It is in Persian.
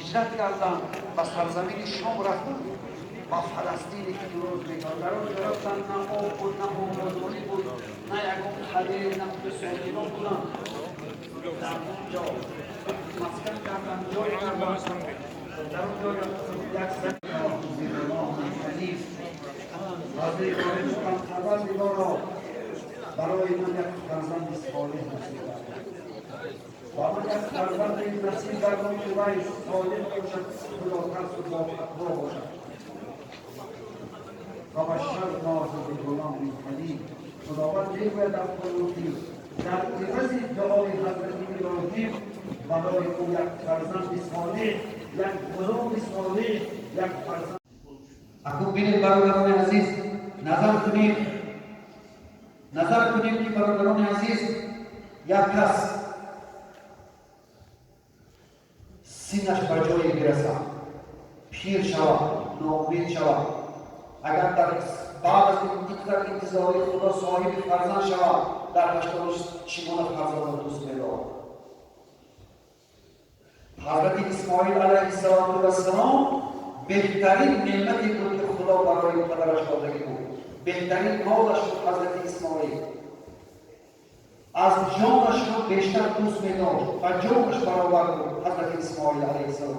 هجرت کردند و سرزمین شام رفتند با فلسطینی که دو روز میگن در اون گرفتن نه آب بود نه آبادانی بود نه یکم خلیل نه بسیار بودن در اونجا مسکن کردن جای کردن در اونجا یک سر زیرناه حنیف حضرت ابراهیم گفتند پروردگارا برای من یک فرزند صالح نصیب کردم و من یک فرزند نصیب کردم که وی صالح باشد خداترس و باتقوا باشد و بشرناه بغلام حلیم. خداوند میگوید در قرآن در عوض دعای حضرت ابراهیم برای او یک فرزند صالح، یک غلام صالح، یک فرزند. اکنون ببینید برادران عزیز، نظر کنیم که برادران عزیز یک کس سینش بر جایی برسد، پیر شود، ناامید شود، اگر در بعد از این انتظاری خدا صاحب فرزند شود، در پشتانش چگونه فرزند دوست می‌دارد. حضرت اسماعیل علیه السلام بهترین نعمتی بود که خدا برای پدرش داده بود. بهترین مالش بود حضرت اسماعیل. از جانش رو بیشتر دوست می‌داشت و جانش برابر بود حضرت اسماعیل علیه السلام.